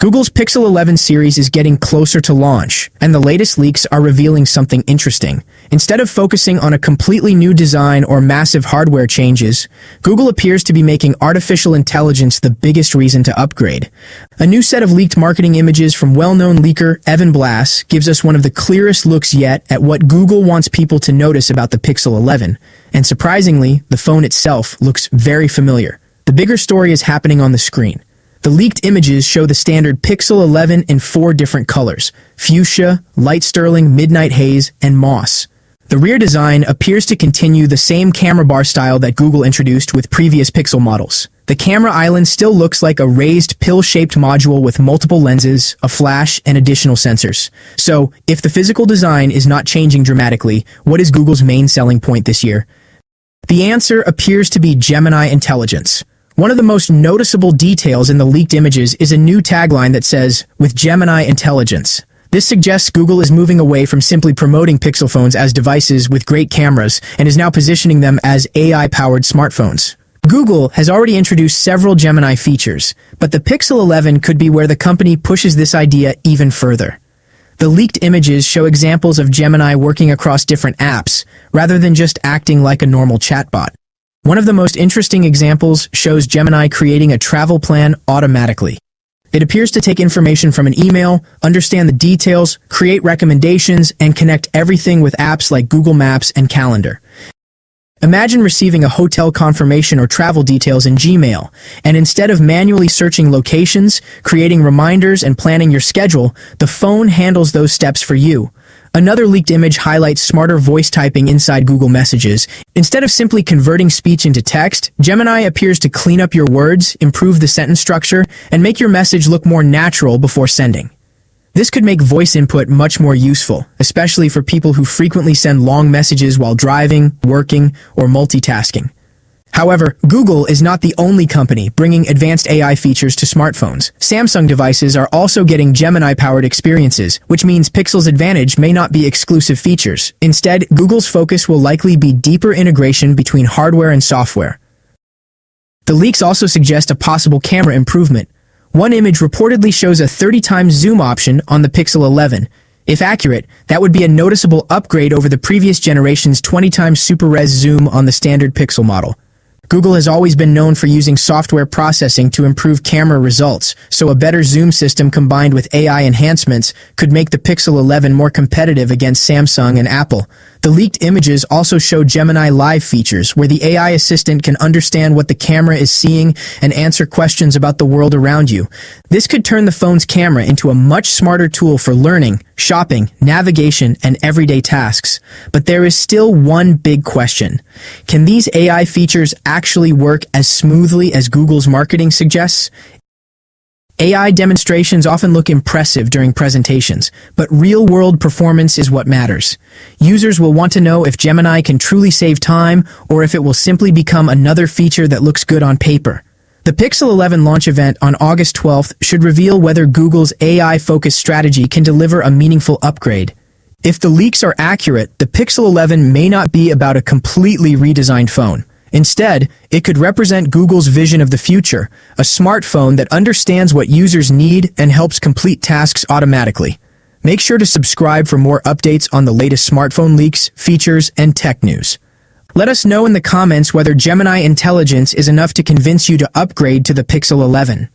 Google's Pixel 11 series is getting closer to launch, and the latest leaks are revealing something interesting. Instead of focusing on a completely new design or massive hardware changes, Google appears to be making artificial intelligence the biggest reason to upgrade. A new set of leaked marketing images from well-known leaker Evan Blass gives us one of the clearest looks yet at what Google wants people to notice about the Pixel 11, and surprisingly, the phone itself looks very familiar. The bigger story is happening on the screen. The leaked images show the standard Pixel 11 in 4 different colors: fuchsia, light sterling, midnight haze, and moss. The rear design appears to continue the same camera bar style that Google introduced with previous Pixel models. The camera island still looks like a raised pill-shaped module with multiple lenses, a flash, and additional sensors. So, if the physical design is not changing dramatically, what is Google's main selling point this year? The answer appears to be Gemini Intelligence. One of the most noticeable details in the leaked images is a new tagline that says, "With Gemini Intelligence." This suggests Google is moving away from simply promoting Pixel phones as devices with great cameras and is now positioning them as AI-powered smartphones. Google has already introduced several Gemini features, but the Pixel 11 could be where the company pushes this idea even further. The leaked images show examples of Gemini working across different apps, rather than just acting like a normal chatbot. One of the most interesting examples shows Gemini creating a travel plan automatically. It appears to take information from an email, understand the details, create recommendations, and connect everything with apps like Google Maps and Calendar. Imagine receiving a hotel confirmation or travel details in Gmail, and instead of manually searching locations, creating reminders, and planning your schedule, the phone handles those steps for you. Another leaked image highlights smarter voice typing inside Google Messages. Instead of simply converting speech into text, Gemini appears to clean up your words, improve the sentence structure, and make your message look more natural before sending. This could make voice input much more useful, especially for people who frequently send long messages while driving, working, or multitasking. However, Google is not the only company bringing advanced AI features to smartphones. Samsung devices are also getting Gemini-powered experiences, which means Pixel's advantage may not be exclusive features. Instead, Google's focus will likely be deeper integration between hardware and software. The leaks also suggest a possible camera improvement. One image reportedly shows a 30 times zoom option on the Pixel 11. If accurate, that would be a noticeable upgrade over the previous generation's 20 times super res zoom on the standard Pixel model. Google has always been known for using software processing to improve camera results, so a better zoom system combined with AI enhancements could make the Pixel 11 more competitive against Samsung and Apple. The leaked images also show Gemini Live features, where the AI assistant can understand what the camera is seeing and answer questions about the world around you. This could turn the phone's camera into a much smarter tool for learning, shopping, navigation, and everyday tasks. But there is still one big question. Can these AI features actually work as smoothly as Google's marketing suggests? AI demonstrations often look impressive during presentations, but real-world performance is what matters. Users will want to know if Gemini can truly save time or if it will simply become another feature that looks good on paper. The Pixel 11 launch event on August 12th should reveal whether Google's AI-focused strategy can deliver a meaningful upgrade. If the leaks are accurate, the Pixel 11 may not be about a completely redesigned phone. Instead, it could represent Google's vision of the future, a smartphone that understands what users need and helps complete tasks automatically. Make sure to subscribe for more updates on the latest smartphone leaks, features, and tech news. Let us know in the comments whether Gemini Intelligence is enough to convince you to upgrade to the Pixel 11.